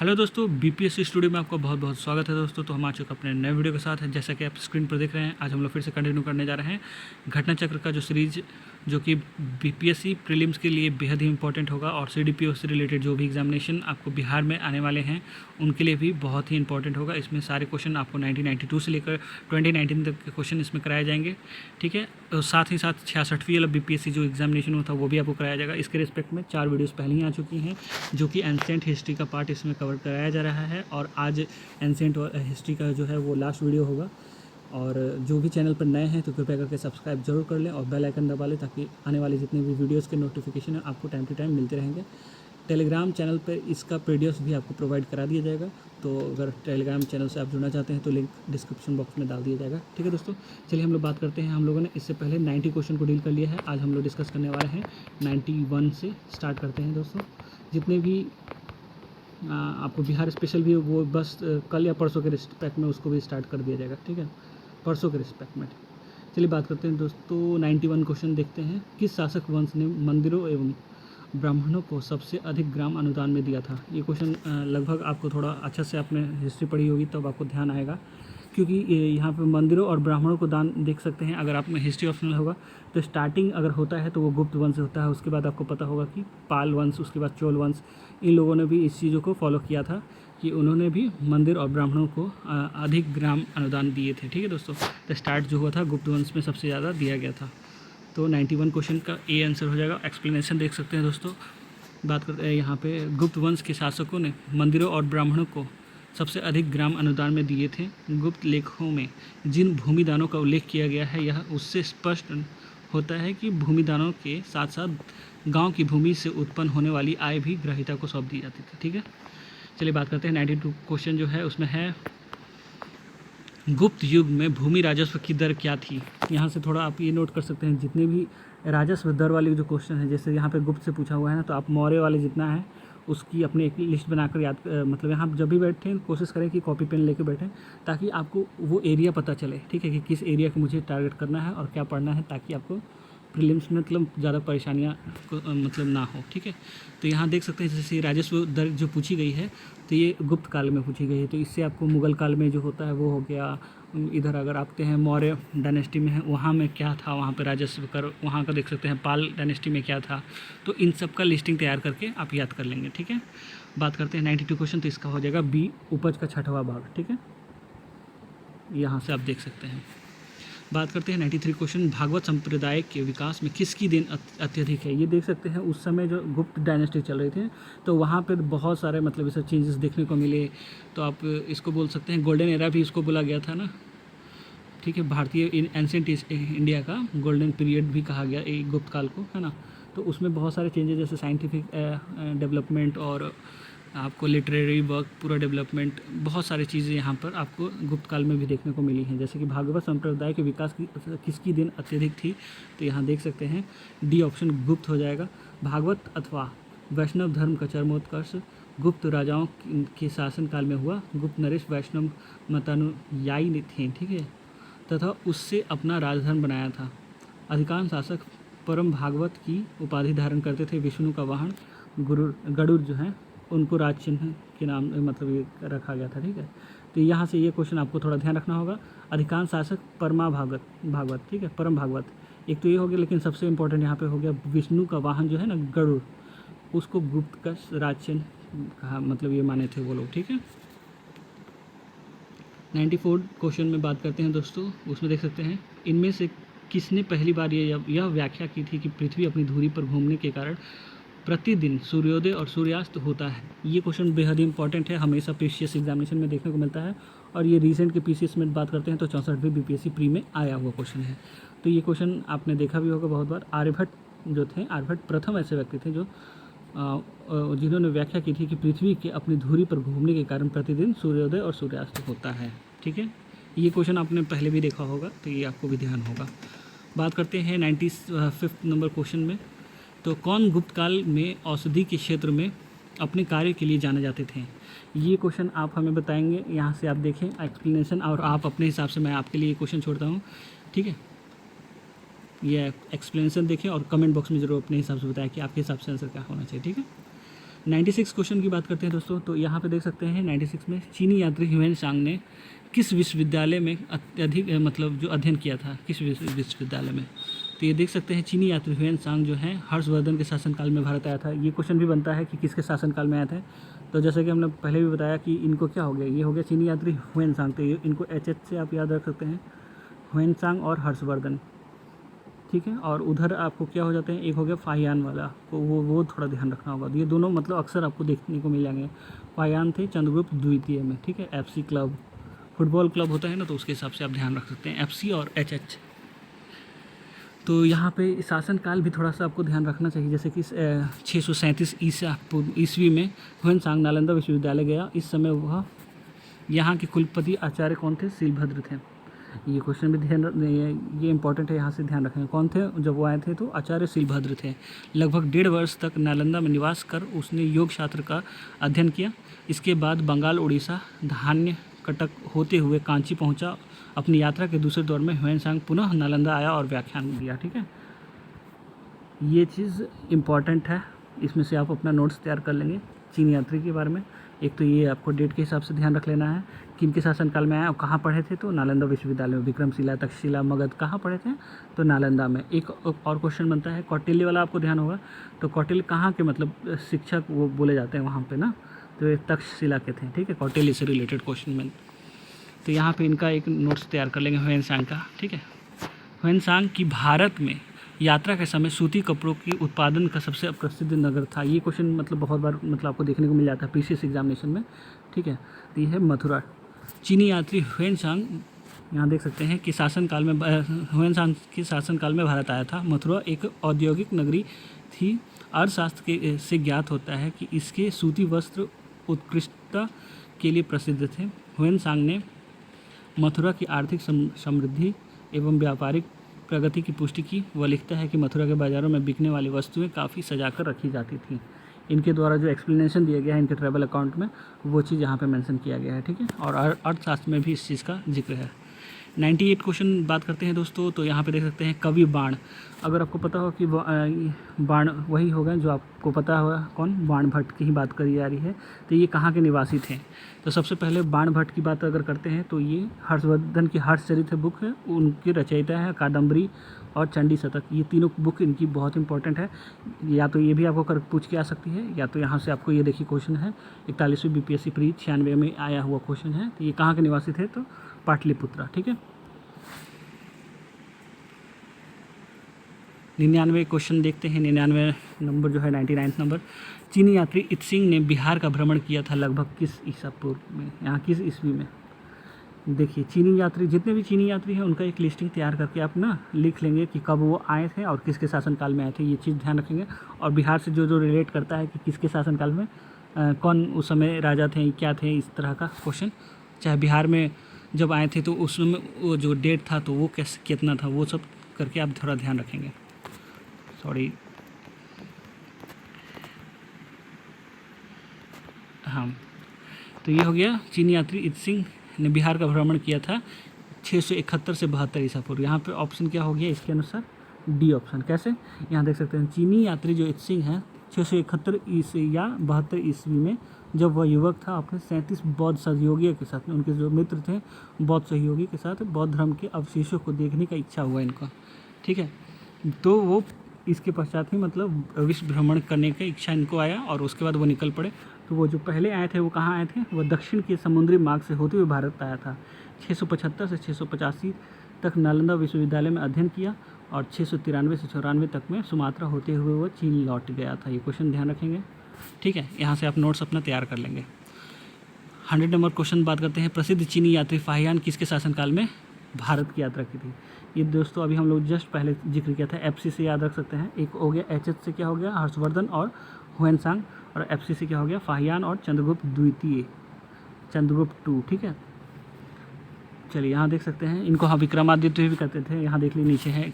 Hello दोस्तों, BPSC studio में आपका बहुत बहुत स्वागत है दोस्तों। तो हम आ चुके अपने नए वीडियो के साथ। जैसा कि आप स्क्रीन पर देख रहे हैं, आज हम लोग फिर से कंटिन्यू करने जा रहे हैं घटना चक्र का जो सीरीज, जो कि बीपीएससी प्रीलिम्स के लिए बेहद ही इंपॉर्टेंट होगा और सीडीपीओ से रिलेटेड जो भी एग्जामिनेशन आपको बिहार में आने वाले हैं उनके लिए भी बहुत ही इंपॉर्टेंट होगा। इसमें सारे क्वेश्चन आपको 1992 से लेकर 2019 तक के क्वेश्चन इसमें कराए जाएंगे, ठीक है। और साथ ही साथ 66वीं वाला बीपीएससी जो एग्जामिनेशन हुआ था वो भी आपको कराया जाएगा। इसके रिस्पेक्ट में 4 वीडियोज़ पहले ही आ चुकी हैं, जो कि एंशिएंट हिस्ट्री का पार्ट इसमें कवर कराया जा रहा है। और आज एंशिएंट हिस्ट्री का जो है वो लास्ट वीडियो होगा। और जो भी चैनल पर नए हैं तो कृपया करके सब्सक्राइब जरूर कर लें और बेल आइकन दबा लें, ताकि आने वाले जितने भी वीडियोस के नोटिफिकेशन है आपको टाइम टू टाइम मिलते रहेंगे। टेलीग्राम चैनल पर इसका पीडीएफ भी आपको प्रोवाइड करा दिया जाएगा। तो अगर टेलीग्राम चैनल से आप जुड़ना चाहते हैं तो लिंक डिस्क्रिप्शन बॉक्स में डाल दिया जाएगा, ठीक है दोस्तों। चलिए हम लोग बात करते हैं। हम लोगों ने इससे पहले 90 क्वेश्चन को डील कर लिया है। आज हम लोग डिस्कस करने वाले हैं 91 से स्टार्ट करते हैं दोस्तों। जितने भी आपको बिहार स्पेशल भी वो बस कल या परसों के रिस्पेक्ट में उसको भी स्टार्ट कर दिया जाएगा, ठीक है, परसों के रिस्पेक्ट में। चलिए बात करते हैं दोस्तों। 91 क्वेश्चन देखते हैं। किस शासक वंश ने मंदिरों एवं ब्राह्मणों को सबसे अधिक ग्राम अनुदान में दिया था? ये क्वेश्चन लगभग आपको थोड़ा अच्छा से आपने हिस्ट्री पढ़ी होगी तब आपको ध्यान आएगा, क्योंकि यहाँ पे मंदिरों और ब्राह्मणों को दान देख सकते हैं। अगर आप में हिस्ट्री ऑप्शनल होगा तो स्टार्टिंग अगर होता है तो वो गुप्त वंश होता है। उसके बाद आपको पता होगा कि पाल वंश, उसके बाद चोल वंश, इन लोगों ने भी इस चीज़ों को फॉलो किया था कि उन्होंने भी मंदिर और ब्राह्मणों को अधिक ग्राम अनुदान दिए थे, ठीक है दोस्तों। तो स्टार्ट जो हुआ था गुप्त वंश में सबसे ज़्यादा दिया गया था। तो 91 क्वेश्चन का ए आंसर हो जाएगा। एक्सप्लेनेशन देख सकते हैं दोस्तों। बात करते हैं यहाँ पे गुप्त वंश के शासकों ने मंदिरों और ब्राह्मणों को सबसे अधिक ग्राम अनुदान में दिए थे। गुप्त लेखों में जिन भूमिदानों का उल्लेख किया गया है, यह उससे स्पष्ट होता है कि भूमिदानों के साथ साथ गांव की भूमि से उत्पन्न होने वाली आय भी ग्राहिता को सौंप दी जाती थी, ठीक है। चलिए बात करते हैं 92 क्वेश्चन जो है उसमें है गुप्त युग में भूमि राजस्व की दर क्या थी? यहाँ से थोड़ा आप ये नोट कर सकते हैं, जितने भी राजस्व दर वाले जो क्वेश्चन है, जैसे यहाँ पे गुप्त से पूछा हुआ है ना, तो आप मौर्य वाले जितना है उसकी अपनी एक लिस्ट बनाकर याद, मतलब यहाँ जब भी बैठें कोशिश करें कि कॉपी पेन लेके बैठें, ताकि आपको वो एरिया पता चले, ठीक है, कि किस एरिया को मुझे टारगेट करना है और क्या पढ़ना है, ताकि आपको प्रीलिम्स में मतलब ज़्यादा परेशानियाँ मतलब ना हो, ठीक है। तो यहाँ देख सकते हैं जैसे राजस्व दर जो पूछी गई है तो ये गुप्त काल में पूछी गई है। तो इससे आपको मुगल काल में जो होता है वो हो गया। इधर अगर आते हैं मौर्य डायनेस्टी में है, वहाँ में क्या था, वहाँ पे राजस्व कर वहाँ का देख सकते हैं। पाल डायनेस्टी में क्या था, तो इन सब का लिस्टिंग तैयार करके आप याद कर लेंगे, ठीक है। बात करते हैं 92 क्वेश्चन, तो इसका हो जाएगा बी, उपज का 6वां भाग, ठीक है, यहाँ से आप देख सकते हैं। बात करते हैं 93 क्वेश्चन, भागवत संप्रदाय के विकास में किसकी देन अत्यधिक है? ये देख सकते हैं उस समय जो गुप्त डायनेस्टी चल रही थी तो वहाँ पर बहुत सारे मतलब ऐसे चेंजेस देखने को मिले। तो आप इसको बोल सकते हैं गोल्डन एरा भी इसको बोला गया था ना, ठीक है। भारतीय एंशिएंट इंडिया का गोल्डन पीरियड भी कहा गया एक गुप्त काल को, है ना। तो उसमें बहुत सारे चेंजेस जैसे साइंटिफिक डेवलपमेंट और आपको लिटरेरी वर्क पूरा डेवलपमेंट, बहुत सारी चीज़ें यहाँ पर आपको गुप्त काल में भी देखने को मिली हैं। जैसे कि भागवत संप्रदाय के विकास की किसकी देन अत्यधिक थी? तो यहाँ देख सकते हैं डी ऑप्शन गुप्त हो जाएगा। भागवत अथवा वैष्णव धर्म का चरमोत्कर्ष गुप्त राजाओं के शासनकाल में हुआ। गुप्त नरेश वैष्णव मतानुयायी थे, ठीक है, तथा उससे अपना राजधर्म बनाया था। अधिकांश शासक परम भागवत की उपाधि धारण करते थे। विष्णु का वाहन गरुड़ जो है उनको राज चिन्ह के नाम मतलब ये रखा गया था, ठीक है। तो यहाँ से ये क्वेश्चन आपको थोड़ा ध्यान रखना होगा। अधिकांश शासक परमा भागवत, ठीक है, परम भागवत, एक तो ये हो गया। लेकिन सबसे इंपॉर्टेंट यहाँ पे हो गया विष्णु का वाहन जो है ना गरुड़, उसको गुप्त का राज चिन्ह कहा, मतलब ये माने थे वो लोग, ठीक है। 94 क्वेश्चन में बात करते हैं दोस्तों। उसमें देख सकते हैं इनमें से किसने पहली बार यह व्याख्या की थी कि पृथ्वी अपनी धुरी पर घूमने के कारण प्रतिदिन सूर्योदय और सूर्यास्त होता है? ये क्वेश्चन बेहद ही इंपॉर्टेंट है, हमेशा पीसीएस एग्जामिनेशन में देखने को मिलता है। और ये रिसेंट के पीसीएस में बात करते हैं तो 64वीं बीपीएससी प्री में आया हुआ क्वेश्चन है। तो ये क्वेश्चन आपने देखा भी होगा बहुत बार। आर्यभट्ट जो थे, आर्यभट्ट प्रथम ऐसे व्यक्ति थे जो जिन्होंने व्याख्या की थी कि पृथ्वी के अपनी धुरी पर घूमने के कारण प्रतिदिन सूर्योदय और सूर्यास्त होता है, ठीक है। ये क्वेश्चन आपने पहले भी देखा होगा, तो ये आपको भी ध्यान होगा। बात करते हैं 95 नंबर क्वेश्चन में। तो कौन गुप्त काल में औषधि के क्षेत्र में अपने कार्य के लिए जाने जाते थे? ये क्वेश्चन आप हमें बताएंगे। यहाँ से आप देखें एक्सप्लेनेशन, और आप अपने हिसाब से, मैं आपके लिए ये क्वेश्चन छोड़ता हूँ, ठीक है। ये एक्सप्लेनेशन देखें और कमेंट बॉक्स में ज़रूर अपने हिसाब से बताएं कि आपके हिसाब से आंसर क्या होना चाहिए, ठीक है। 96 क्वेश्चन की बात करते हैं दोस्तों, तो यहाँ पे देख सकते हैं 96 में चीनी यात्री ह्वेनसांग ने किस विश्वविद्यालय में अत्यधिक मतलब जो अध्ययन किया था, किस विश्वविद्यालय में। तो ये देख सकते हैं चीनी यात्री ह्वेनसांग जो है हर्षवर्धन के शासनकाल में भारत आया था। ये क्वेश्चन भी बनता है कि किसके शासनकाल में आए थे। तो जैसे कि हमने पहले भी बताया कि इनको क्या हो गया, ये हो गया चीनी यात्री ह्वेनसांग, तो ये इनको एच से आप याद रख सकते हैं, ह्वेनसांग और हर्षवर्धन, ठीक है। और उधर आपको क्या हो जाते हैं, एक हो गया फाहियान वाला, तो वो थोड़ा ध्यान रखना होगा। ये दोनों मतलब अक्सर आपको देखने को मिल जाएंगे। फाहियान थे चंद्रगुप्त द्वितीय में, ठीक है। FC क्लब, फुटबॉल क्लब होता है ना, तो उसके हिसाब से आप ध्यान रख सकते हैं FC और HH। तो यहाँ पे शासनकाल भी थोड़ा सा आपको ध्यान रखना चाहिए, जैसे कि 637 ईस्वी में ह्वेनसांग नालंदा विश्वविद्यालय गया। इस समय वह यहाँ के कुलपति आचार्य कौन थे, शीलभद्र थे। ये क्वेश्चन भी ध्यान, ये इंपॉर्टेंट है, यहाँ से ध्यान रखें। कौन थे जब वो आए थे, तो आचार्य शीलभद्र थे। लगभग 1.5 वर्ष तक नालंदा में निवास कर उसने योग शास्त्र का अध्ययन किया। इसके बाद बंगाल, उड़ीसा, धान्य कटक होते हुए कांची पहुंचा। अपनी यात्रा के दूसरे दौर में ह्वेनसांग पुनः नालंदा आया और व्याख्यान दिया, ठीक है। ये चीज़ इम्पॉर्टेंट है, इसमें से आप अपना नोट्स तैयार कर लेंगे चीनी यात्री के बारे में। एक तो ये आपको डेट के हिसाब से ध्यान रख लेना है, किनके शासनकाल में आया और कहाँ पढ़े थे, तो नालंदा विश्वविद्यालय में। विक्रमशिला, तक्षशिला, मगध कहाँ पढ़े थे, तो नालंदा में। एक और क्वेश्चन बनता है कौटिल्य वाला, आपको ध्यान होगा। तो कौटिल्य कहाँ के मतलब शिक्षक वो बोले जाते हैं वहाँ पे ना, तो ये तक्षशिला के थे, ठीक है। कौटिल्य से रिलेटेड क्वेश्चन में, तो यहाँ पे इनका एक नोट्स तैयार कर लेंगे ह्वेनसांग का, ठीक है। ह्वेनसांग की भारत में यात्रा के समय सूती कपड़ों की उत्पादन का सबसे प्रसिद्ध नगर था। ये क्वेश्चन मतलब बहुत बार मतलब आपको देखने को मिल जाता है प्रीवियस एग्जामिनेशन में, ठीक है। तो ये है मथुरा। चीनी यात्री ह्वेनसांग यहाँ देख सकते हैं कि शासनकाल में ह्वेनसांग के शासनकाल में भारत आया था। मथुरा एक औद्योगिक नगरी थी। अर्थशास्त्र के से ज्ञात होता है कि इसके सूती वस्त्र उत्कृष्टता के लिए प्रसिद्ध थे। ह्वेनसांग ने मथुरा की आर्थिक समृद्धि एवं व्यापारिक प्रगति की पुष्टि की। वह लिखता है कि मथुरा के बाज़ारों में बिकने वाली वस्तुएं काफ़ी सजाकर रखी जाती थीं। इनके द्वारा जो एक्सप्लेनेशन दिया गया है इनके ट्रैवल अकाउंट में, वो चीज़ यहाँ पे मेंशन किया गया है, ठीक है। और अर्थशास्त्र में भी इस चीज़ का जिक्र है। 98 क्वेश्चन बात करते हैं दोस्तों, तो यहाँ पे देख सकते हैं कवि बाण। अगर आपको पता हो कि बाण वही होगा जो आपको पता होगा, कौन, बाण भट्ट की ही बात करी जा रही है। तो ये कहाँ के निवासी थे, तो सबसे पहले बाण भट्ट की बात अगर करते हैं तो ये हर्षवर्धन की हर्षचरित्र बुक है, उनकी रचयिता है। कादम्बरी और चंडी शतक, ये तीनों बुक इनकी बहुत इंपॉर्टेंट है। या तो ये भी आपको कर पूछ के आ सकती है, या तो यहाँ से आपको ये देखिए क्वेश्चन है 41वीं BPSC प्री 96 में आया हुआ क्वेश्चन है। तो ये कहाँ के निवासी थे, तो पाटलिपुत्रा, ठीक है। 99 क्वेश्चन देखते हैं। 99 नंबर जो है 99 नंबर। चीनी यात्री इत्सिंग ने बिहार का भ्रमण किया था लगभग किस ईसा पूर्व में, यहाँ किस ईस्वी में। देखिए चीनी यात्री, जितने भी चीनी यात्री हैं उनका एक लिस्टिंग तैयार करके आप ना लिख लेंगे कि कब वो आए थे और किसके शासनकाल में आए थे, ये चीज़ ध्यान रखेंगे। और बिहार से जो जो रिलेट करता है कि किसके शासनकाल में कौन उस समय राजा थे, क्या थे, इस तरह का क्वेश्चन। चाहे बिहार में जब आए थे तो उसमें वो जो डेट था तो वो कैसे कितना था, वो सब करके आप थोड़ा ध्यान रखेंगे। सॉरी, हाँ, तो ये हो गया चीनी यात्री इत्सिंग ने बिहार का भ्रमण किया था 671 से 72 ईसा पूर्व। यहाँ पे ऑप्शन क्या हो गया इसके अनुसार, डी ऑप्शन। कैसे, यहाँ देख सकते हैं चीनी यात्री जो इत्सिंग है 671 ईस्वी या 72 ईस्वी में जब वह युवक था अपने 37 बौद्ध सहयोगियों के साथ, उनके जो मित्र थे बौद्ध सहयोगी के साथ बौद्ध धर्म के अवशेषों को देखने का इच्छा हुआ इनको, ठीक है। तो वो इसके पश्चात ही मतलब विश्व भ्रमण करने का इच्छा इनको आया और उसके बाद वो निकल पड़े। तो वो जो पहले आए थे वो कहाँ आए थे, वो दक्षिण के समुद्री मार्ग से होते हुए भारत आया था। 675 से 685 तक नालंदा विश्वविद्यालय में अध्ययन किया और 693 से 94 तक में सुमात्रा होते हुए वो चीन लौट गया था। ये क्वेश्चन ध्यान रखेंगे, ठीक है। यहाँ से आप नोट्स अपना तैयार कर लेंगे। 100 नंबर क्वेश्चन बात करते हैं। प्रसिद्ध चीनी यात्री फाहियान किसके शासनकाल में भारत की यात्रा की थी। ये दोस्तों अभी हम लोग जस्ट पहले जिक्र किया था, FC से याद रख सकते हैं। एक हो गया HH से क्या हो गया, हर्षवर्धन और ह्वेनसांग, और FC से क्या हो गया, फाहियान और चंद्रगुप्त द्वितीय, चंद्रगुप्त 2, ठीक है। चलिए यहाँ देख सकते हैं इनको, हाँ विक्रमादित्य भी कहते थे। यहाँ देख लीजिए नीचे है,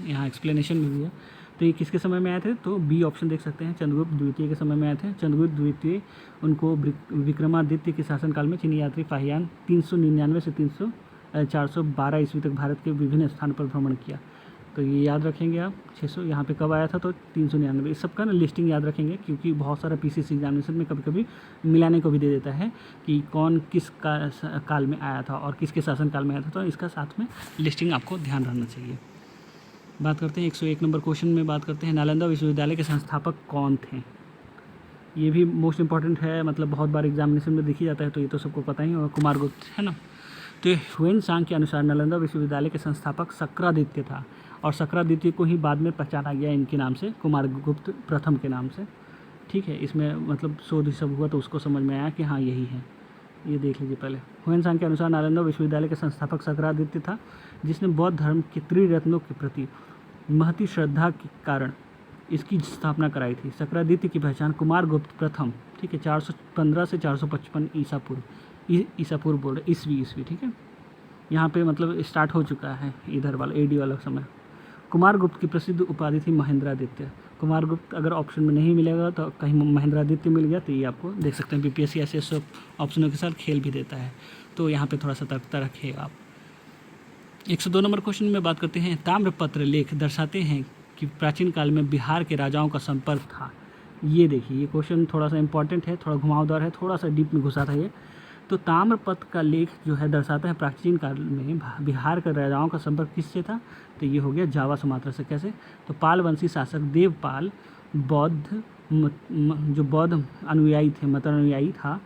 यहाँ एक्सप्लेनेशन में भी है। तो ये किसके समय में आए थे, तो B ऑप्शन देख सकते हैं, चंद्रगुप्त द्वितीय के समय में आए थे। चंद्रगुप्त द्वितीय उनको विक्रमादित्य के शासनकाल में चीनी यात्री फाहियान 399 से 412 ईस्वी तक भारत के विभिन्न स्थान पर भ्रमण किया। तो ये याद रखेंगे आप 600 यहाँ पे कब आया था तो 399। इस सब का ना लिस्टिंग याद रखेंगे, क्योंकि बहुत सारा पीसीसी एग्जामिनेशन में कभी कभी मिलाने को भी दे देता है कि कौन किस काल में आया था और किसके शासनकाल में आया था, तो इसका साथ में लिस्टिंग आपको ध्यान रखना चाहिए। बात करते हैं 101 नंबर क्वेश्चन में, बात करते हैं नालंदा विश्वविद्यालय के संस्थापक कौन थे। ये भी मोस्ट इंपॉर्टेंट है, मतलब बहुत बार एग्जामिनेशन में देखी जाता है, तो ये तो सबको पता ही होगा, कुमारगुप्त है ना। तो ह्वेन-सांग के अनुसार नालंदा विश्वविद्यालय के संस्थापक शक्रादित्य था, और शक्रादित्य को ही बाद में पहचाना गया इनके नाम से, कुमारगुप्त प्रथम के नाम से। ठीक है, इसमें मतलब शोध सब हुआ तो उसको समझ में आया कि हाँ यही है। ये देख लीजिए पहले। ह्वेन-सांग के अनुसार नालंदा विश्वविद्यालय के संस्थापक शक्रादित्य था, जिसने बौद्ध धर्म के त्रिरत्नों के प्रति महती श्रद्धा के कारण इसकी स्थापना कराई थी। शक्रादित्य की पहचान कुमारगुप्त प्रथम, ठीक है, 415 से 455 ईसा पूर्व बोल रहे, ईस्वी, ठीक है। यहाँ पे मतलब स्टार्ट हो चुका है इधर वाला एडी वाला समय। कुमारगुप्त की प्रसिद्ध उपाधि थी महेंद्रादित्य। कुमारगुप्त अगर ऑप्शन में नहीं मिलेगा तो कहीं महेंद्रादित्य मिल गया तो ये आपको देख सकते हैं, बीपीएससी ऐसे सब ऑप्शनों के साथ खेल भी देता है, तो यहाँ पे थोड़ा सतर्कता रखिएगा आप। 102 नंबर क्वेश्चन में बात करते हैं, ताम्रपत्र लेख दर्शाते हैं कि प्राचीन काल में बिहार के राजाओं का संपर्क था। ये देखिए, ये क्वेश्चन थोड़ा सा इंपॉर्टेंट है, थोड़ा घुमावदार है, थोड़ा सा डीप में घुसा था ये। तो ताम्रपत्र का लेख जो है दर्शाता है प्राचीन काल में बिहार के राजाओं का संपर्क किससे था, तो ये हो गया जावा सुमात्रा से। कैसे, तो पाल वंशी शासक देवपाल जो बौद्ध अनुयायी थे, मत अनुयायी था,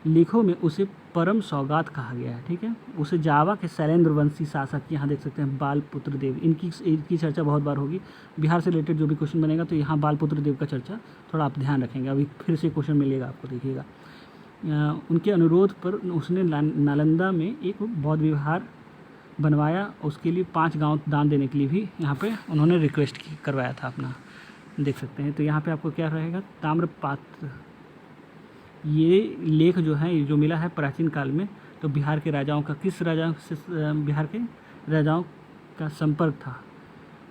लेखों में उसे परम सौगात कहा गया है। ठीक है, उसे जावा के शैलेंद्र वंशी शासक, यहाँ देख सकते हैं बालपुत्र देव, इनकी चर्चा बहुत बार होगी। बिहार से रिलेटेड जो भी क्वेश्चन बनेगा तो यहाँ बालपुत्र देव का चर्चा थोड़ा आप ध्यान रखेंगे, अभी फिर से क्वेश्चन मिलेगा आपको, देखिएगा। उनके अनुरोध पर उसने नालंदा में एक बौद्ध विहार बनवाया, उसके लिए 5 गांव दान देने के लिए भी यहाँ पे उन्होंने रिक्वेस्ट करवाया था अपना, देख सकते हैं। तो यहाँ पे आपको क्या रहेगा, ताम्रपत्र, ये लेख जो है, जो मिला है प्राचीन काल में, तो बिहार के राजाओं का किस राजा से बिहार के राजाओं का संपर्क था,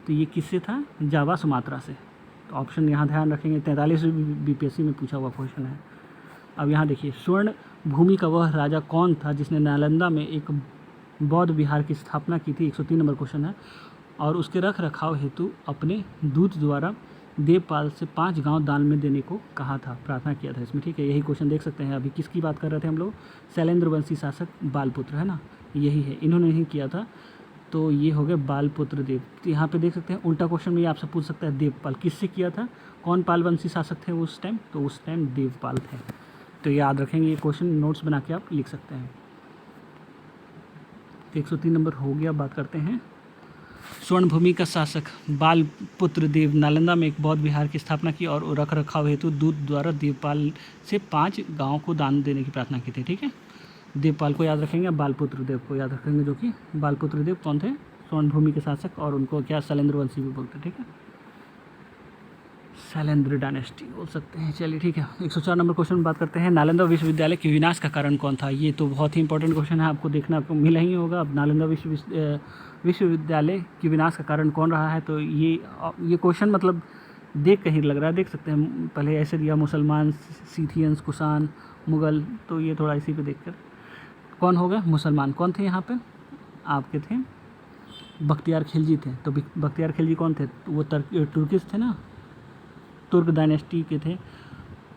तो ये किससे था, जावा सुमात्रा से। तो ऑप्शन यहाँ ध्यान रखेंगे, 43 बीपीएससी में पूछा हुआ क्वेश्चन है। अब यहाँ देखिए, स्वर्ण भूमि का वह राजा कौन था जिसने नालंदा में एक बौद्ध विहार की स्थापना की थी, 103 नंबर क्वेश्चन है, और उसके रख रखाव हेतु अपने दूत द्वारा देवपाल से 5 गांव दान में देने को कहा था, प्रार्थना किया था इसमें। ठीक है, यही क्वेश्चन देख सकते हैं। अभी किसकी बात कर रहे थे हम लोग, शैलेंद्र वंशी शासक बालपुत्र, है ना, यही है, इन्होंने ही किया था, तो ये हो गया बालपुत्र देव। तो यहाँ पे देख सकते हैं, उल्टा क्वेश्चन में आपसे पूछ सकता है, देवपाल किससे किया था, कौन पाल वंशी शासक थे उस टाइम, तो उस टाइम देवपाल थे। तो याद रखेंगे, ये क्वेश्चन नोट्स बना के आप लिख सकते हैं। 103 नंबर हो गया। बात करते हैं, स्वर्ण भूमि का शासक बालपुत्र देव नालंदा में एक बौद्ध विहार की स्थापना की और रख रखाव हेतु दूत द्वारा देवपाल से 5 गांवों को दान देने की प्रार्थना की थी। ठीक है, देवपाल को याद रखेंगे, बालपुत्र देव को याद रखेंगे, जो कि बालपुत्र देव कौन थे, स्वर्ण भूमि के शासक, और उनको क्या शैलेंद्र वंशी भी बोलते हैं। ठीक है, शैलेंद्र डायनेस्टी बोल सकते हैं। चलिए ठीक है, 104 नंबर क्वेश्चन में बात करते हैं, नालंदा विश्वविद्यालय के विनाश का कारण कौन था। ये तो बहुत ही इंपॉर्टेंट क्वेश्चन है, आपको देखना आपको मिला ही होगा। अब नालंदा विश्वविद्यालय के विनाश का कारण कौन रहा है, तो ये क्वेश्चन मतलब देख कहीं लग रहा है, देख सकते हैं, पहले ऐसे दिया मुसलमान, सीथियंस, कुषाण, मुग़ल, तो ये थोड़ा इसी पे देखकर कौन होगा, मुसलमान। कौन थे यहाँ पे आपके, थे बख्तियार खिलजी थे। तो बख्तियार खिलजी कौन थे, वो तुर्किश थे ना, तुर्क डायनेस्टी के थे,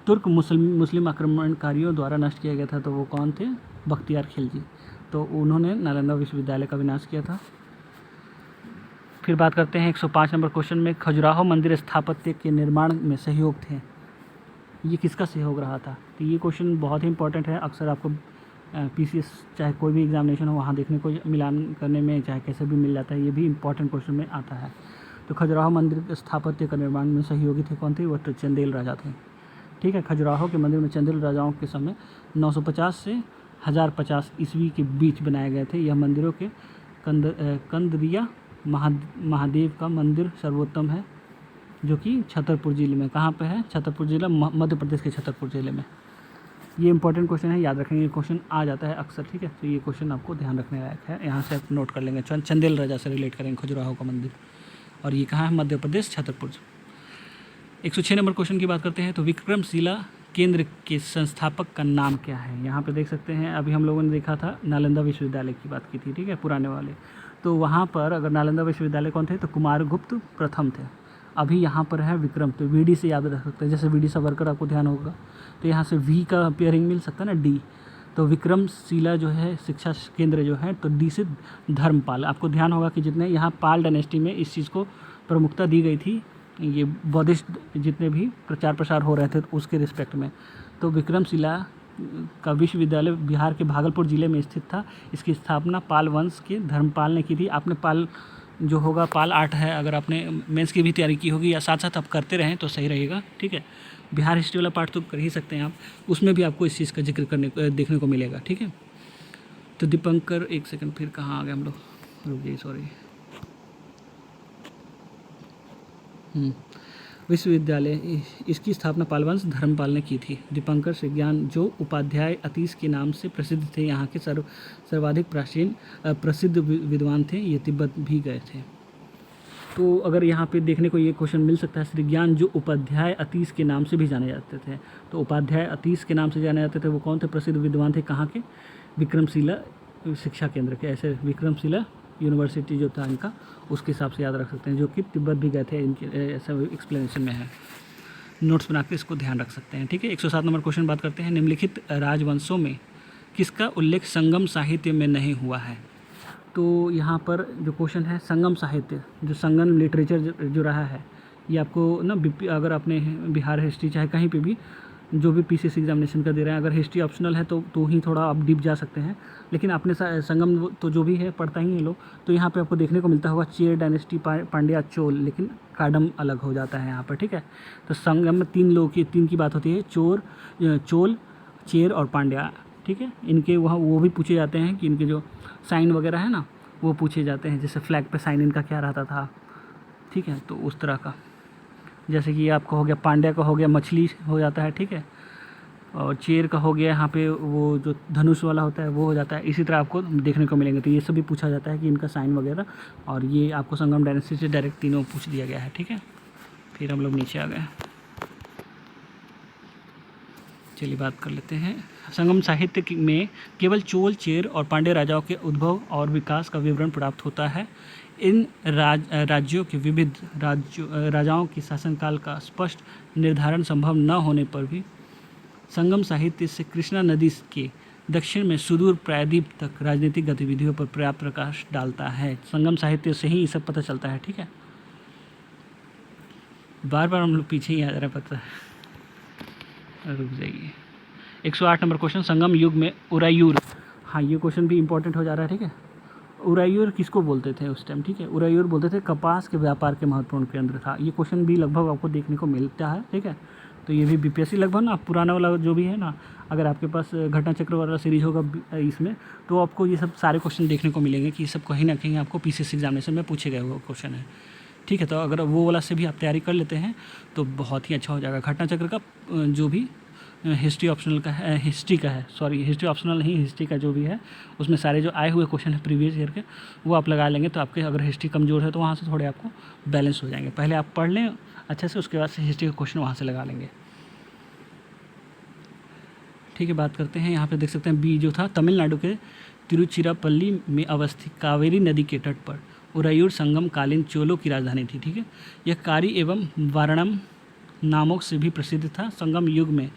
तुर्क मुस्लिम आक्रमणकारियों द्वारा नष्ट किया गया था, तो वो कौन थे, बख्तियार खिलजी। तो उन्होंने नालंदा विश्वविद्यालय का विनाश किया था। फिर बात करते हैं 105 नंबर क्वेश्चन में, खजुराहो मंदिर स्थापत्य के निर्माण में सहयोग थे, ये किसका सहयोग रहा था। तो ये क्वेश्चन बहुत ही इंपॉर्टेंट है, अक्सर आपको पीसीएस चाहे कोई भी एग्जामिनेशन हो वहाँ देखने को मिलान करने में चाहे कैसे भी मिल जाता है, ये भी इंपॉर्टेंट क्वेश्चन में आता है। तो खजुराहो मंदिर स्थापत्य का निर्माण में सहयोगी थे कौन थे, वो तो चंदेल राजा थे। ठीक है, खजुराहो के मंदिर में चंदेल राजाओं के समय 950 से 1050 ईस्वी के बीच बनाए गए थे। यह मंदिरों के कंदरिया महादेव का मंदिर सर्वोत्तम है, जो कि छतरपुर जिले में, कहाँ पे है, छतरपुर जिला, मध्य प्रदेश के छतरपुर जिले में। ये इंपॉर्टेंट क्वेश्चन है, याद रखेंगे, क्वेश्चन आ जाता है अक्सर। ठीक है, तो ये क्वेश्चन आपको ध्यान रखने लायक है, यहाँ से आप नोट कर लेंगे, चंदेल राजा से रिलेट करेंगे खजुराहो का मंदिर, और ये कहाँ है, मध्य प्रदेश, छतरपुर। 106 नंबर क्वेश्चन की बात करते हैं, तो विक्रमशिला केंद्र के संस्थापक का नाम क्या है। यहाँ पे देख सकते हैं, अभी हम लोगों ने देखा था नालंदा विश्वविद्यालय की बात की थी, ठीक है, पुराने वाले। तो वहाँ पर अगर नालंदा विश्वविद्यालय कौन थे, तो कुमारगुप्त प्रथम थे। अभी यहाँ पर है विक्रम, तो वीडी से याद रख सकते हैं, जैसे वीडी सावरकर आपको ध्यान होगा, तो यहाँ से वी का पेयरिंग मिल सकता है ना, डी। तो विक्रमशिला जो है शिक्षा केंद्र जो है, तो डी से धर्मपाल। आपको ध्यान होगा कि जितने यहाँ पाल डायनेस्टी में इस चीज़ को प्रमुखता दी गई थी, ये बौद्धिस्ट जितने भी प्रचार प्रसार हो रहे थे उसके रिस्पेक्ट में। तो विक्रमशिला का विश्वविद्यालय बिहार के भागलपुर ज़िले में स्थित था। इसकी स्थापना पाल वंश के धर्मपाल ने की थी। आपने पाल जो होगा, पाल 8 है, अगर आपने मेंस की भी तैयारी की होगी या साथ साथ आप करते रहें तो सही रहेगा, ठीक है। बिहार हिस्ट्री वाला पार्ट तो कर ही सकते हैं आप, उसमें भी आपको इस चीज़ का जिक्र देखने को मिलेगा, ठीक है। तो दीपंकर, एक सेकंड, फिर कहाँ आ गए हम लोग, रुक जाइए, सॉरी। विश्वविद्यालय, इसकी स्थापना पालवंश धर्मपाल ने की थी। दीपंकर श्रीज्ञान जो उपाध्याय अतीश के नाम से प्रसिद्ध थे, यहाँ के सर्वाधिक प्रसिद्ध विद्वान थे, ये तिब्बत भी गए थे। तो अगर यहाँ पे देखने को ये क्वेश्चन मिल सकता है, श्रीज्ञान जो उपाध्याय अतीश के नाम से भी जाने जाते थे, तो उपाध्याय अतीश के नाम से जाने जाते थे, वो कौन थे, प्रसिद्ध विद्वान थे, कहाँ के, विक्रमशिला शिक्षा केंद्र के। ऐसे विक्रमशिला यूनिवर्सिटी जो था इनका, उसके हिसाब से याद रख सकते हैं, जो कि तिब्बत भी गए थे, इनके ऐसा एक्सप्लेनेशन में है। नोट्स बना के इसको ध्यान रख सकते हैं, ठीक है। 107 नंबर क्वेश्चन बात करते हैं, निम्नलिखित राजवंशों में किसका उल्लेख संगम साहित्य में नहीं हुआ है। तो यहाँ पर जो क्वेश्चन है, संगम साहित्य, जो संगम लिटरेचर जो रहा है, ये आपको ना अगर आपने बिहार हिस्ट्री चाहे कहीं पे भी जो भी पीसीएस एग्जामिनेशन का दे रहे हैं, अगर हिस्ट्री ऑप्शनल है तो ही थोड़ा आप डीप जा सकते हैं, लेकिन आपने संगम तो जो भी है पढ़ता ही है लोग, तो यहाँ पे आपको देखने को मिलता होगा चेर डायनेस्टी, पांड्या, चोल, लेकिन काडम अलग हो जाता है यहाँ पर, ठीक है। तो संगम में तीन की बात होती है, चोल, चेर और पांड्या, ठीक है। इनके वहाँ वो भी पूछे जाते हैं कि इनके जो साइन वगैरह है ना, वो पूछे जाते हैं, जैसे फ्लैग पे साइन इनका क्या रहता था, ठीक है। तो उस तरह का, जैसे कि आपका हो गया पांड्या का हो गया मछली हो जाता है, ठीक है, और चेर का हो गया यहाँ पे वो जो धनुष वाला होता है वो हो जाता है। इसी तरह आपको देखने को मिलेंगे, तो ये सब भी पूछा जाता है कि इनका साइन वगैरह, और ये आपको संगम डायनेस्टी से डायरेक्ट तीनों पूछ दिया गया है, ठीक है। फिर हम लोग नीचे आ गए, चलिए बात कर लेते हैं। संगम साहित्य में केवल चोल, चेर और पांड्य राजाओं के उद्भव और विकास का विवरण प्राप्त होता है। इन राज्यों के विविध राजाओं के शासनकाल का स्पष्ट निर्धारण संभव न होने पर भी संगम साहित्य से कृष्णा नदी के दक्षिण में सुदूर प्रायद्वीप तक राजनीतिक गतिविधियों पर पर्याप्त प्रकाश डालता है। संगम साहित्य से ही ये सब पता चलता है, ठीक है। बार बार हम लोग पीछे ही आ जा रहे, पता है, रुक जाइए। 108 नंबर क्वेश्चन, संगम युग में उरायूर, हाँ ये क्वेश्चन भी इंपॉर्टेंट हो जा रहा है, ठीक है। उरायूर किसको बोलते थे उस टाइम, ठीक है। उरायूर बोलते थे कपास के व्यापार के महत्वपूर्ण केंद्र था। ये क्वेश्चन भी लगभग आपको देखने को मिलता है, ठीक है। तो ये भी बीपीएससी लगभग ना पुराना वाला जो भी है ना, अगर आपके पास घटना चक्र वाला सीरीज होगा इसमें, तो आपको ये सब सारे क्वेश्चन देखने को मिलेंगे कि ये सब कहीं ना कहीं आपको पीसीएस एग्जामिनेशन में पूछे गए हुए क्वेश्चन है, ठीक है। तो अगर वो वाला से भी आप तैयारी कर लेते हैं तो बहुत ही अच्छा हो जाएगा। घटना चक्र का जो भी हिस्ट्री ऑप्शनल का है, हिस्ट्री ऑप्शनल नहीं, हिस्ट्री का जो भी है, उसमें सारे जो आए हुए क्वेश्चन है प्रीवियस ईयर के, वो आप लगा लेंगे, तो आपके अगर हिस्ट्री कमज़ोर है तो वहाँ से थोड़े आपको बैलेंस हो जाएंगे। पहले आप पढ़ लें अच्छे से, उसके बाद से हिस्ट्री का क्वेश्चन वहाँ से लगा लेंगे, ठीक है। बात करते हैं, यहाँ पे देख सकते हैं बी जो था, तमिलनाडु के तिरुचिरापल्ली में अवस्थित कावेरी नदी के तट पर उरायूर संगम कालीन चोलों की राजधानी थी, ठीक है। यह कारी एवं वारणम नामों से भी प्रसिद्ध था। संगम युग में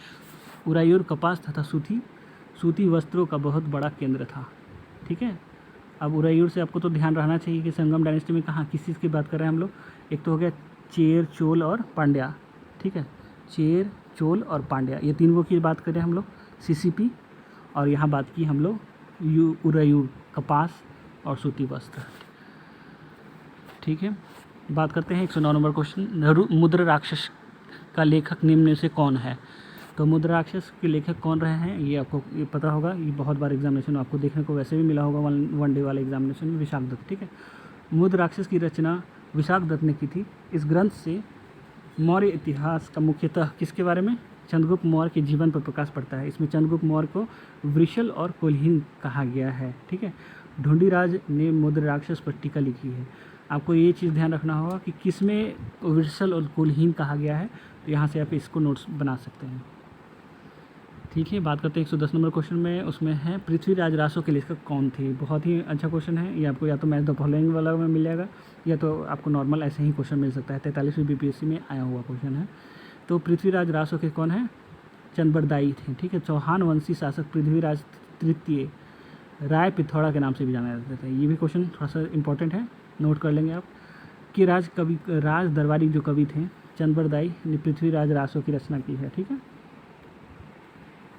उरायूर कपास तथा सूती वस्त्रों का बहुत बड़ा केंद्र था, ठीक है। अब उरायूर से आपको तो ध्यान रहना चाहिए कि संगम डायनेस्टी में कहाँ किस चीज़ की बात कर रहे हैं हम लोग। एक तो हो गया चेर, चोल और पांड्या, ठीक है। चेर, चोल और पांड्या, ये तीनों की बात करें हम लोग, सीसीपी, और यहाँ बात की हम लोग उरायूर कपास और सूती वस्त्र, ठीक है। बात करते हैं 109 नंबर क्वेश्चन, मुद्र राक्षस का लेखक निम्न में से कौन है। तो मुद्रा राक्षस के लेखक कौन रहे हैं, ये आपको ये पता होगा, ये बहुत बार एग्जामिनेशन आपको देखने को वैसे भी मिला होगा, वन डे वाले एग्जामिनेशन में, विशाख दत्त, ठीक है। मुद्रा राक्षस की रचना विशाख दत्त ने की थी। इस ग्रंथ से मौर्य इतिहास का मुख्यतः किसके बारे में, चंद्रगुप्त मौर्य के जीवन पर प्रकाश पड़ता है। इसमें चंद्रगुप्त मौर्य को वृषल और कुलहीन कहा गया है, ठीक है। ढूंढीराज ने मुद्रा राक्षस पर टीका लिखी है। आपको ये चीज़ ध्यान रखना होगा कि किसमें वृषल और कुलहीन कहा गया है, तो यहाँ से आप इसको नोट्स बना सकते हैं। ठीक है, बात करते हैं 110 नंबर क्वेश्चन में। उसमें है पृथ्वीराज रासो के लेखक कौन थे। बहुत ही अच्छा क्वेश्चन है ये। आपको या तो मैच द फॉलोइंग वाला में मिल जाएगा या तो आपको नॉर्मल ऐसे ही क्वेश्चन मिल सकता है। 43वीं बीपीएससी में आया हुआ क्वेश्चन है। तो पृथ्वीराज रासो के कौन है, चंद्रबरदाई थे। ठीक है, चौहान वंशी शासक पृथ्वीराज तृतीय राय पिथौड़ा के नाम से भी जाना जाते थे। ये भी क्वेश्चन थोड़ा सा इंपॉर्टेंट है, नोट कर लेंगे आप। कि राज दरबारी जो कवि थे चंद्रबरदाई ने पृथ्वीराज रासो की रचना की है। ठीक है,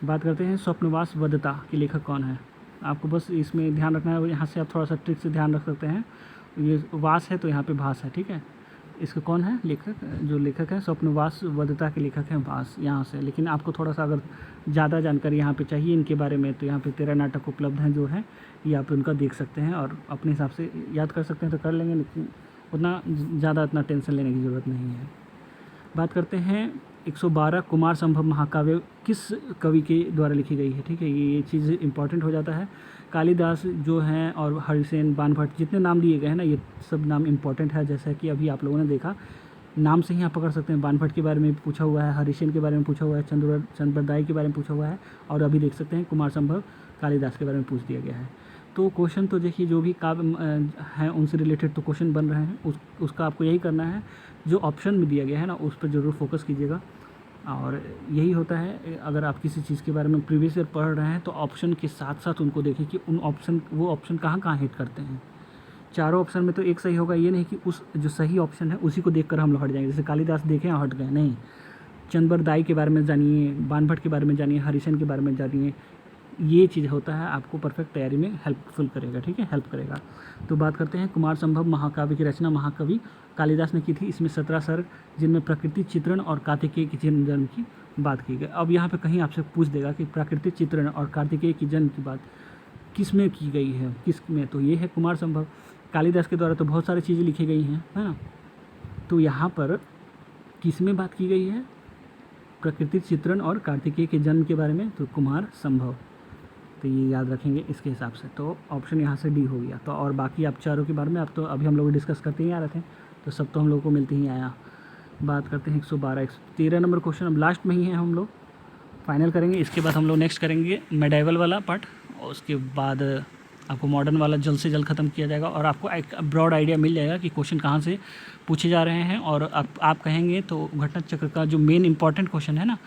बात करते हैं स्वप्नवास वदता के लेखक कौन है। आपको बस इसमें ध्यान रखना है, यहाँ से आप थोड़ा सा ट्रिक से ध्यान रख सकते हैं। ये वास है तो यहाँ पे भास है। ठीक है, इसका कौन है लेखक, जो लेखक है स्वप्नवास वदता के लेखक हैं भास, यहाँ से। लेकिन आपको थोड़ा सा अगर ज़्यादा जानकारी यहाँ पे चाहिए इनके बारे में तो यहाँ पे 13 नाटक उपलब्ध हैं जो है, ये आप उनका देख सकते हैं और अपने हिसाब से याद कर सकते हैं तो कर लेंगे, लेकिन उतना ज़्यादा इतना टेंशन लेने की ज़रूरत नहीं है। बात करते हैं 112 कुमार संभव महाकाव्य किस कवि के द्वारा लिखी गई है। ठीक है, ये चीज़ इंपॉर्टेंट हो जाता है। कालिदास जो हैं और हरिसेन बाणभट्ट जितने नाम दिए गए हैं ना, ये सब नाम इंपॉर्टेंट है। जैसा कि अभी आप लोगों ने देखा, नाम से ही आप पकड़ सकते हैं। बाणभट्ट के बारे में पूछा हुआ है, हरिसेन के बारे में पूछा हुआ है, चंद्रबरदाई के बारे में पूछा हुआ है, और अभी देख सकते हैं कुमार संभव कालिदास के बारे में पूछ दिया गया है। तो क्वेश्चन तो देखिए जो भी काव्य हैं उनसे रिलेटेड तो क्वेश्चन बन रहे हैं, उसका आपको यही करना है, जो ऑप्शन में दिया गया है ना उस पर ज़रूर फोकस कीजिएगा। और यही होता है, अगर आप किसी चीज़ के बारे में प्रीवियस ईयर पढ़ रहे हैं तो ऑप्शन के साथ साथ उनको देखिए कि वो ऑप्शन कहाँ कहाँ हिट करते हैं। चारों ऑप्शन में तो एक सही होगा ये नहीं कि उस जो सही ऑप्शन है उसी को देखकर हम लोग हट जाएंगे। जैसे कालिदास देखें और हट गए, नहीं। चंद्रबरदाई के बारे में जानिए, बाणभट्ट के बारे में जानिए, हरिसेन के बारे में जानिए। ये चीज़ होता है, आपको परफेक्ट तैयारी में हेल्पफुल करेगा। ठीक है, हेल्प करेगा। तो बात करते हैं कुमार संभव महाकाव्य की रचना महाकवि कालिदास ने की थी। इसमें 17 सर्ग जिनमें प्रकृति चित्रण और कार्तिकेय की जन्म की बात की गई। अब यहाँ पे कहीं आपसे पूछ देगा कि प्राकृतिक चित्रण और कार्तिकेय की जन्म की बात किस में की गई है, किस में, तो ये है कुमार संभव। कालिदास के द्वारा तो बहुत सारी चीज़ें लिखी गई हैं, है ना। तो यहाँ पर किस में बात की गई है, प्राकृतिक चित्रण और कार्तिकेय के जन्म के बारे में, तो कुमार संभव। तो ये याद रखेंगे इसके हिसाब से। तो ऑप्शन यहाँ से डी हो गया। तो और बाकी आप चारों के बारे में आप तो अभी हम लोग डिस्कस करते ही आ रहे थे, तो सब तो हम लोग को मिलते ही आया। बात करते हैं 112 113 नंबर क्वेश्चन। अब लास्ट में ही है, हम लोग फाइनल करेंगे। इसके बाद हम लोग नेक्स्ट करेंगे मेडाइवल वाला पार्ट, और उसके बाद आपको मॉडर्न वाला जल्द से जल्द ख़त्म किया जाएगा और आपको एक ब्रॉड आइडिया मिल जाएगा कि क्वेश्चन कहाँ से पूछे जा रहे हैं। और आप कहेंगे तो घटना चक्र का जो मेन इंपॉर्टेंट क्वेश्चन है ना,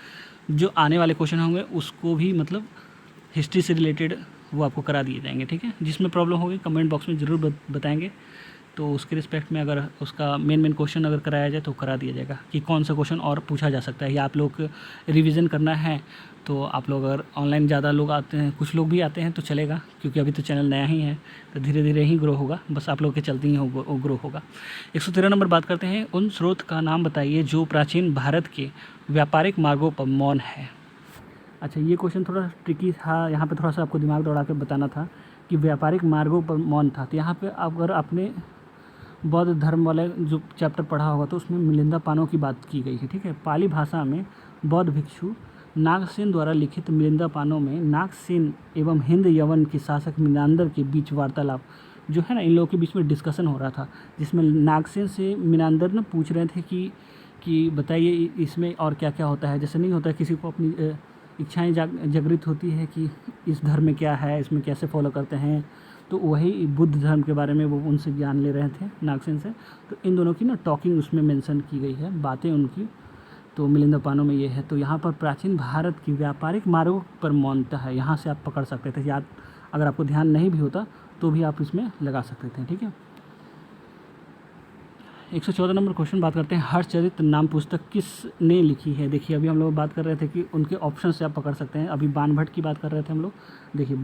जो आने वाले क्वेश्चन होंगे उसको भी मतलब हिस्ट्री से रिलेटेड वो आपको करा दिए जाएंगे। ठीक है, जिसमें प्रॉब्लम होगी कमेंट बॉक्स में ज़रूर बताएंगे, तो उसके रिस्पेक्ट में अगर उसका मेन क्वेश्चन अगर कराया जाए तो करा दिया जाएगा कि कौन सा क्वेश्चन और पूछा जा सकता है, या आप लोग रिवीजन करना है तो आप लोग अगर ऑनलाइन ज़्यादा लोग आते हैं, कुछ लोग भी आते हैं तो चलेगा, क्योंकि अभी तो चैनल नया ही है तो धीरे धीरे ही ग्रो होगा, बस आप लोग के चलते ही ग्रो होगा। 113 नंबर बात करते हैं, उन स्रोत का नाम बताइए जो प्राचीन भारत के व्यापारिक मार्गों पर मौन है। अच्छा, ये क्वेश्चन थोड़ा ट्रिकी था, यहाँ पे थोड़ा सा आपको दिमाग दौड़ा के बताना था कि व्यापारिक मार्गों पर मौन था। तो यहाँ पे अगर आपने बौद्ध धर्म वाले जो चैप्टर पढ़ा होगा तो उसमें मिलिंदा पानों की बात की गई है। ठीक है, पाली भाषा में बौद्ध भिक्षु नागसेन द्वारा लिखित मिलिंदा पानों में नागसेन एवं हिंद यवन के शासक मिनांदर के बीच वार्तालाप जो है ना, इन लोगों के बीच में डिस्कशन हो रहा था, जिसमें नागसेन से मिनांदर न पूछ रहे थे कि बताइए इसमें और क्या क्या होता है। जैसे नहीं होता है किसी को अपनी इच्छाएं जागृत होती है कि इस धर्म में क्या है, इसमें कैसे फॉलो करते हैं, तो वही बुद्ध धर्म के बारे में वो उनसे ज्ञान ले रहे थे नागसेन से। तो इन दोनों की ना टॉकिंग उसमें मेंशन की गई है, बातें उनकी, तो मिलिंदा पानों में ये है। तो यहाँ पर प्राचीन भारत की व्यापारिक मार्गों पर मौनता है, यहाँ से आप पकड़ सकते थे। याद अगर आपको ध्यान नहीं भी होता तो भी आप इसमें लगा सकते थे। ठीक है, 114 नंबर क्वेश्चन बात करते हैं, हर्षचरित्र नाम पुस्तक किसने लिखी है। देखिए अभी हम लोग बात कर रहे थे कि उनके ऑप्शन से आप पकड़ सकते हैं। अभी बाणभट्ट की बात कर रहे थे हम लोग। देखिए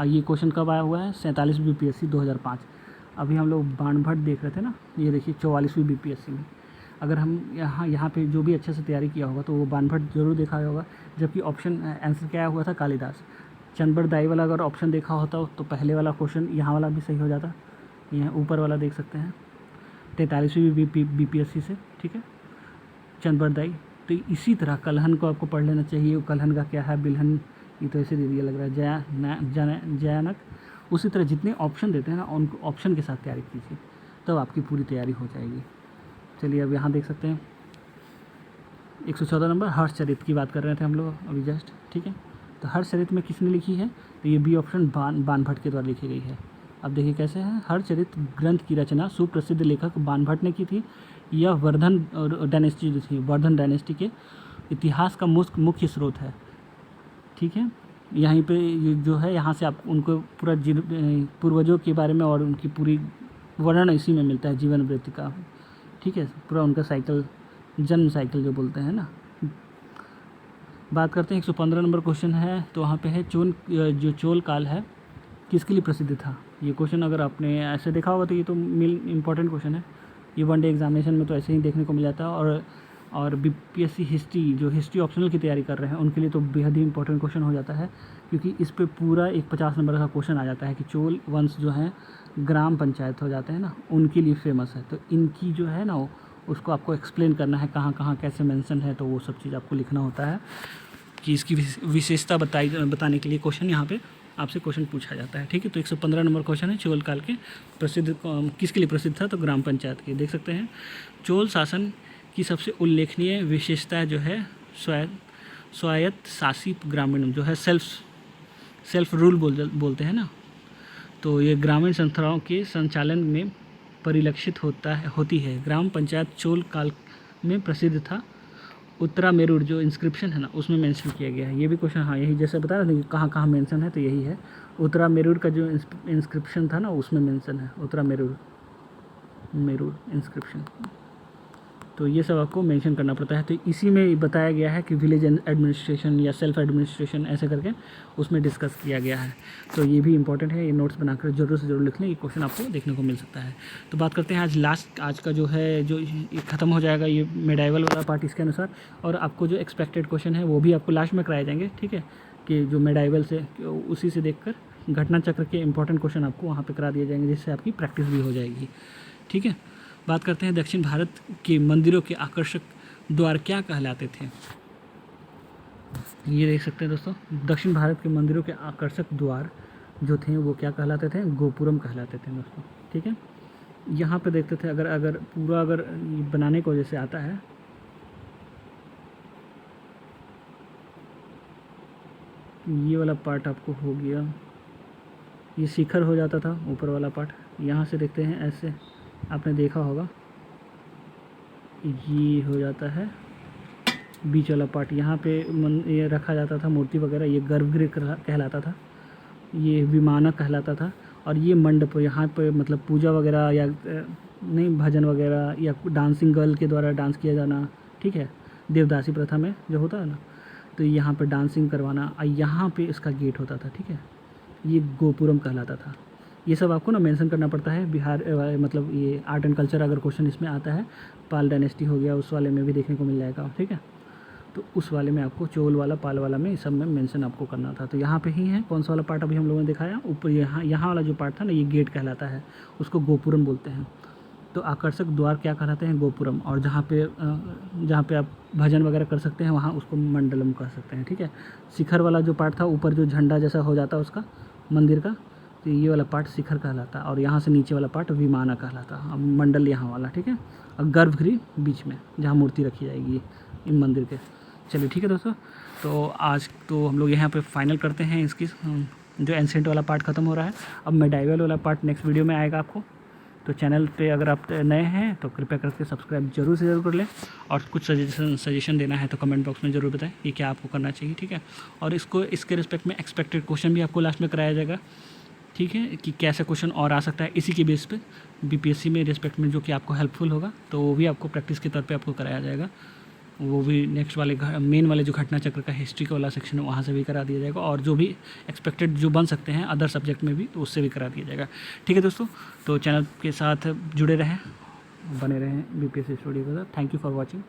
ये क्वेश्चन कब आया हुआ है, 47वीं बीपीएससी 2005। अभी हम लोग बाणभट्ट देख रहे थे ना, ये देखिए 44वीं बीपीएससी में। अगर हम यहाँ पे जो भी अच्छे से तैयारी किया होगा तो वो बाणभट्ट जरूर देखा होगा। जबकि ऑप्शन आंसर क्या हुआ था, कालिदास। चंद्रबरदाई वाला अगर ऑप्शन देखा होता तो पहले वाला क्वेश्चन यहाँ वाला भी सही हो जाता। यहाँ ऊपर वाला देख सकते हैं 43वीं बीपीएससी से। ठीक है, चंद्रबरदाई। तो इसी तरह कलहन को आपको पढ़ लेना चाहिए। कलहन का क्या है, बिलहन, ये तो ऐसे दे दिया लग रहा है, जयानक। उसी तरह जितने ऑप्शन देते हैं ना उनको ऑप्शन के साथ तैयारी कीजिए, तब आपकी पूरी तैयारी हो जाएगी। चलिए अब यहाँ देख सकते हैं 114 नंबर हर्षचरित्र की बात कर रहे थे हम लोग अभी जस्ट। ठीक है, तो हर चरित में किसने लिखी है, तो ये बी ऑप्शन बाणभट्ट के द्वारा लिखी गई है। अब देखिए कैसे है, हर चरित ग्रंथ की रचना सुप्रसिद्ध लेखक बाणभट्ट ने की थी। यह वर्धन डायनेस्टी जो थी, वर्धन डायनेस्टी के इतिहास का मुख्य स्रोत है। ठीक है, यहीं पे जो है यहाँ से आप उनको पूरा पूर्वजों के बारे में और उनकी पूरी वर्णन इसी में मिलता है, जीवन वृत्ति का। ठीक है, पूरा उनका साइकिल, जन्म साइकिल जो बोलते हैं ना। बात करते हैं 115 नंबर क्वेश्चन है, तो वहाँ पे है जो चोल काल है किसके लिए प्रसिद्ध था। ये क्वेश्चन अगर आपने ऐसे देखा होगा तो ये तो इम्पॉर्टेंट क्वेश्चन है, ये वनडे एग्जामिनेशन में तो ऐसे ही देखने को मिल जाता है। और बीपीएससी हिस्ट्री, जो हिस्ट्री ऑप्शनल की तैयारी कर रहे हैं उनके लिए तो बेहद ही इंपॉर्टेंट क्वेश्चन हो जाता है, क्योंकि इस पे पूरा एक 50 नंबर का क्वेश्चन आ जाता है कि चोल वंश जो है ग्राम पंचायत हो जाते हैं ना, उनके लिए फेमस है। तो इनकी जो है ना उसको आपको एक्सप्लेन करना है, कहाँ कहाँ कैसे मेंशन है, तो वो सब चीज़ आपको लिखना होता है कि इसकी विशेषता बताने के लिए क्वेश्चन यहाँ पे आपसे क्वेश्चन पूछा जाता है। ठीक है, तो 115 नंबर क्वेश्चन है, चोल काल के प्रसिद्ध किसके लिए प्रसिद्ध था, तो ग्राम पंचायत के। देख सकते हैं, चोल शासन की सबसे उल्लेखनीय विशेषता जो है स्वायत्त शासी ग्रामीण, जो है सेल्फ रूल बोलते हैं ना, तो ये ग्रामीण संस्थाओं के संचालन में परिलक्षित होती है। ग्राम पंचायत चोल काल में प्रसिद्ध था। उत्तरा मेरुर जो इंस्क्रिप्शन है ना उसमें मेंशन किया गया है। ये भी क्वेश्चन, हाँ यही जैसे बता रहे थे कि कहाँ कहाँ मेंशन है, तो यही है उत्तरा मेरुर का जो इंस्क्रिप्शन था ना उसमें मेंशन है, उत्तरा मेरुर इंस्क्रिप्शन। तो ये सब आपको मेंशन करना पड़ता है। तो इसी में बताया गया है कि विलेज एडमिनिस्ट्रेशन या सेल्फ एडमिनिस्ट्रेशन ऐसे करके उसमें डिस्कस किया गया है। तो ये भी इंपॉर्टेंट है, ये नोट्स बनाकर जरूर से जरूर लिख लें, ये क्वेश्चन आपको देखने को मिल सकता है। तो बात करते हैं आज का जो है, जो ख़त्म हो जाएगा ये मेडाइवल वाला पार्ट इसके अनुसार, और आपको जो एक्सपेक्टेड क्वेश्चन है वो भी आपको लास्ट में कराए जाएंगे। ठीक है, कि जो मेडाइवल से उसी से देखकर घटना चक्र के इंपॉर्टेंट क्वेश्चन आपको वहाँ पर करा दिए जाएंगे, जिससे आपकी प्रैक्टिस भी हो जाएगी। ठीक है, बात करते हैं दक्षिण भारत के मंदिरों के आकर्षक द्वार क्या कहलाते थे। ये देख सकते हैं दोस्तों, दक्षिण भारत के मंदिरों के आकर्षक द्वार जो थे वो क्या कहलाते थे, गोपुरम कहलाते थे दोस्तों। ठीक है, यहाँ पे देखते थे, अगर पूरा बनाने को जैसे आता है, ये वाला पार्ट आपको हो गया, ये शिखर हो जाता था ऊपर वाला पार्ट। यहाँ से देखते हैं ऐसे, आपने देखा होगा, ये हो जाता है बीच वाला पार्ट, यहाँ पे ये रखा जाता था मूर्ति वगैरह, ये गर्भगृह कहलाता था, ये विमानक कहलाता था, और ये मंडप, यहाँ पे मतलब पूजा वगैरह या नहीं भजन वगैरह या डांसिंग गर्ल के द्वारा डांस किया जाना। ठीक है, देवदासी प्रथा में जो होता है ना, तो यहाँ पे डांसिंग करवाना, और यहाँ पे इसका गेट होता था। ठीक है, ये गोपुरम कहलाता था। ये सब आपको ना मेंशन करना पड़ता है। बिहार मतलब ये आर्ट एंड कल्चर अगर क्वेश्चन इसमें आता है, पाल डायनेस्टी हो गया, उस वाले में भी देखने को मिल जाएगा। ठीक है, तो उस वाले में आपको चोल वाला, पाल वाला में सब में मेंशन आपको करना था। तो यहाँ पे ही है कौन सा वाला पार्ट अभी हम लोगों ने दिखाया, ऊपर यहाँ वाला जो पार्ट था ना, ये गेट कहलाता है, उसको गोपुरम बोलते हैं। तो आकर्षक द्वार क्या कहलाते हैं, गोपुरम। और जहाँ पे आप भजन वगैरह कर सकते हैं वहाँ उसको मंडलम कह सकते हैं। ठीक है, शिखर वाला जो पार्ट था, ऊपर जो झंडा जैसा हो जाता है उसका मंदिर का, तो ये वाला पार्ट शिखर कहलाता है, और यहाँ से नीचे वाला पार्ट विमाना कहलाता है, मंडल यहाँ वाला। ठीक है, और गर्भगृह बीच में जहाँ मूर्ति रखी जाएगी इन मंदिर के। चलिए ठीक है दोस्तों, तो आज तो हम लोग यहाँ पे फाइनल करते हैं। इसकी जो एंशिएंट वाला पार्ट ख़त्म हो रहा है, अब मेडाइवल वाला पार्ट नेक्स्ट वीडियो में आएगा आपको। तो चैनल पे अगर आप नए हैं तो कृपया करके सब्सक्राइब जरूर से ज़रूर कर लें, और कुछ सजेशन देना है तो कमेंट बॉक्स में ज़रूर बताएं कि क्या आपको करना चाहिए। ठीक है, और इसके रिस्पेक्ट में एक्सपेक्टेड क्वेश्चन भी आपको लास्ट में कराया जाएगा। ठीक है, कि कैसा क्वेश्चन और आ सकता है इसी के बेस पे बीपीएससी में रिस्पेक्ट में, जो कि आपको हेल्पफुल होगा, तो वो भी आपको प्रैक्टिस के तौर पे आपको कराया जाएगा। वो भी नेक्स्ट वाले मेन वाले जो घटना चक्र का हिस्ट्री का वाला सेक्शन है वहाँ से भी करा दिया जाएगा, और जो भी एक्सपेक्टेड जो बन सकते हैं अदर सब्जेक्ट में भी, तो उससे भी करा दिया जाएगा। ठीक है दोस्तों, तो चैनल के साथ जुड़े रहें, बने रहें बीपीएससी स्टूडियो के साथ। Thank you for watching.